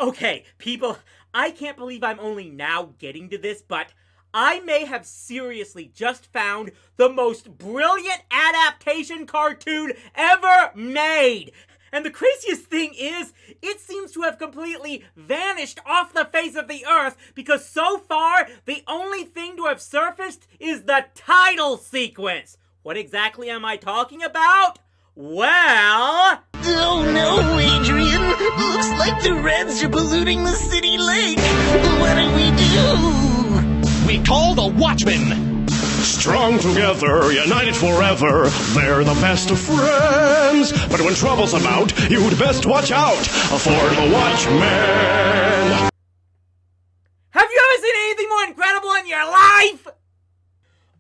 Okay, people, I can't believe I'm only now getting to this, but I may have seriously just found the most brilliant adaptation cartoon ever made! And the craziest thing is, it seems to have completely vanished off the face of the earth because so far, the only thing to have surfaced is the title sequence. What exactly am I talking about? Well... Oh no, Adrian! Looks like the Reds are polluting the city lake! What do we do? We call the Watchmen! Strong together, united forever, they're the best of friends. But when trouble's about, you'd best watch out for the Watchmen! Have you ever seen anything more incredible in your life?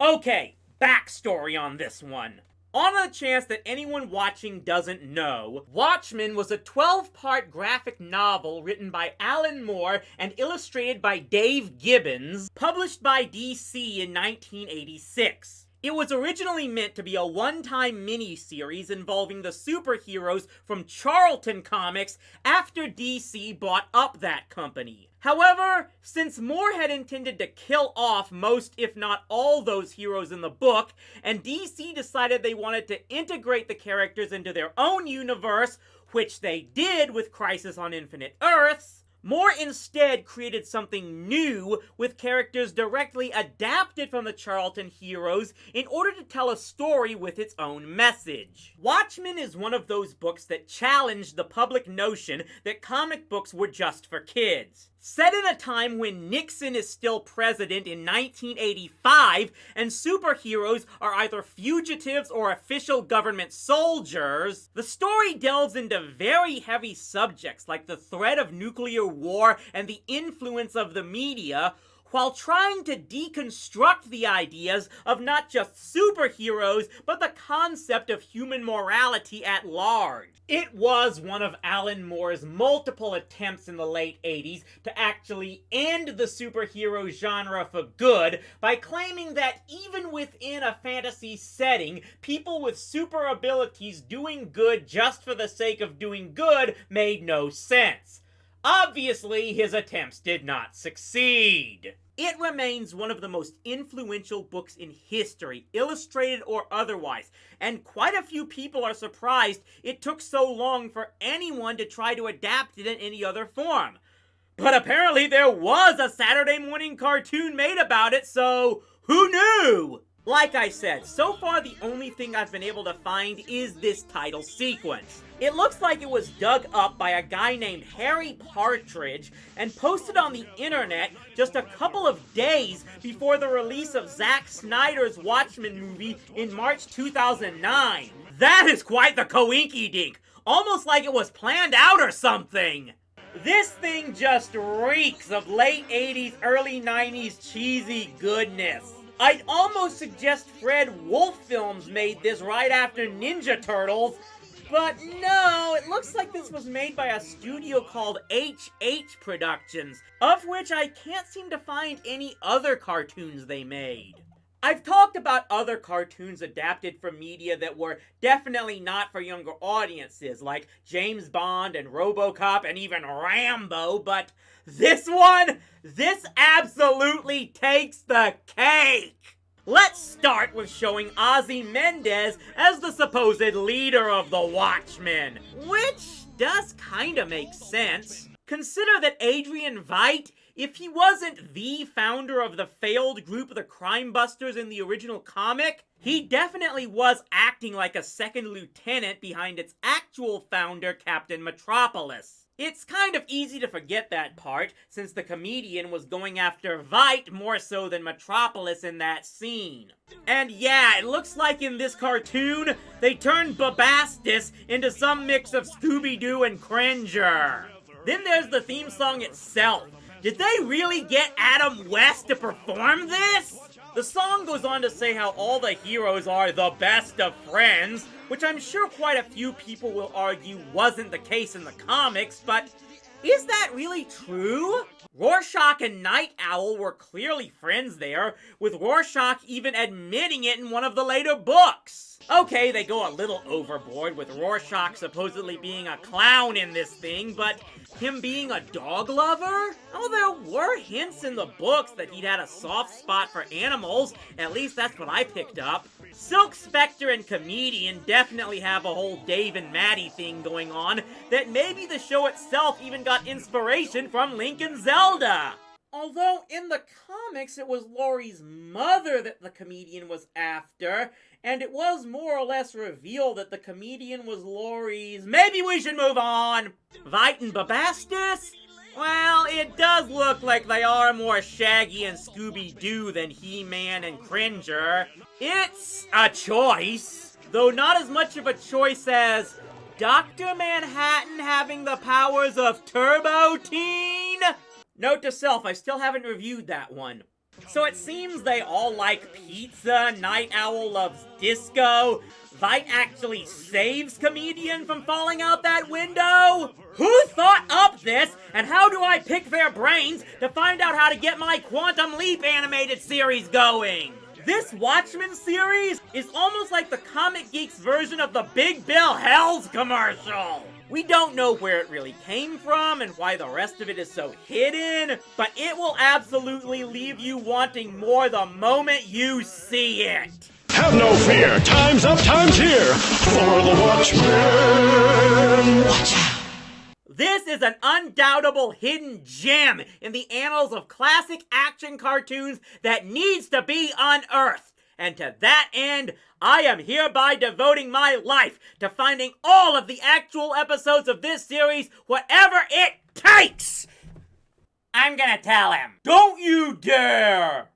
Okay, backstory on this one. On the chance that anyone watching doesn't know, Watchmen was a 12-part graphic novel written by Alan Moore and illustrated by Dave Gibbons, published by DC in 1986. It was originally meant to be a one-time mini-series involving the superheroes from Charlton Comics after DC bought up that company. However, since Moore had intended to kill off most, if not all, those heroes in the book, and DC decided they wanted to integrate the characters into their own universe, which they did with Crisis on Infinite Earths, Moore instead created something new with characters directly adapted from the Charlton heroes in order to tell a story with its own message. Watchmen is one of those books that challenged the public notion that comic books were just for kids. Set in a time when Nixon is still president in 1985 and superheroes are either fugitives or official government soldiers, the story delves into very heavy subjects like the threat of nuclear war and the influence of the media, while trying to deconstruct the ideas of not just superheroes, but the concept of human morality at large. It was one of Alan Moore's multiple attempts in the late 80s to actually end the superhero genre for good by claiming that even within a fantasy setting, people with super abilities doing good just for the sake of doing good made no sense. Obviously, his attempts did not succeed. It remains one of the most influential books in history, illustrated or otherwise, and quite a few people are surprised it took so long for anyone to try to adapt it in any other form. But apparently there was a Saturday morning cartoon made about it, so who knew? Like I said, so far the only thing I've been able to find is this title sequence. It looks like it was dug up by a guy named Harry Partridge and posted on the internet just a couple of days before the release of Zack Snyder's Watchmen movie in March 2009. That is quite the coinky-dink, almost like it was planned out or something. This thing just reeks of late 80s, early 90s cheesy goodness. I'd almost suggest Fred Wolf Films made this right after Ninja Turtles, but no, it looks like this was made by a studio called HH Productions, of which I can't seem to find any other cartoons they made. I've talked about other cartoons adapted from media that were definitely not for younger audiences, like James Bond and RoboCop and even Rambo, but this one, this absolutely takes the cake! Let's start with showing Ozymandias as the supposed leader of the Watchmen, which does kinda make sense. Consider that Adrian Veidt, if he wasn't the founder of the failed group of the Crime Busters in the original comic, he definitely was acting like a second lieutenant behind its actual founder, Captain Metropolis. It's kind of easy to forget that part, since the comedian was going after Veidt more so than Metropolis in that scene. And yeah, it looks like in this cartoon, they turned Bubastis into some mix of Scooby-Doo and Cringer. Then there's the theme song itself. Did they really get Adam West to perform this? The song goes on to say how all the heroes are the best of friends, which I'm sure quite a few people will argue wasn't the case in the comics, but Is that really true? Rorschach and Night Owl were clearly friends there, with Rorschach even admitting it in one of the later books. Okay, they go a little overboard with Rorschach supposedly being a clown in this thing, but him being a dog lover? Oh, there were hints in the books that he'd had a soft spot for animals, at least that's what I picked up. Silk Spectre and Comedian definitely have a whole Dave and Maddie thing going on, that maybe the show itself even got inspiration from Link and Zelda. Although, in the comics, it was Laurie's mother that the Comedian was after, and it was more or less revealed that the Comedian was Laurie's... Maybe we should move on! Vite and Babastus? Well, it does look like they are more Shaggy and Scooby-Doo than He-Man and Cringer. It's a choice, though not as much of a choice as Dr. Manhattan having the powers of Turbo Teen? Note to self, I still haven't reviewed that one. So it seems they all like pizza, Night Owl loves disco, Vite actually saves Comedian from falling out that window? Who thought up this, and how do I pick their brains to find out how to get my Quantum Leap animated series going? This Watchmen series is almost like the Comic Geek's version of the Big Bill Hells commercial. We don't know where it really came from and why the rest of it is so hidden, but it will absolutely leave you wanting more the moment you see it. Have no fear, time's up, time's here for the Watchmen. Watch out. This is an undoubtable hidden gem in the annals of classic action cartoons that needs to be unearthed. And to that end, I am hereby devoting my life to finding all of the actual episodes of this series, whatever it takes! I'm gonna tell him. Don't you dare!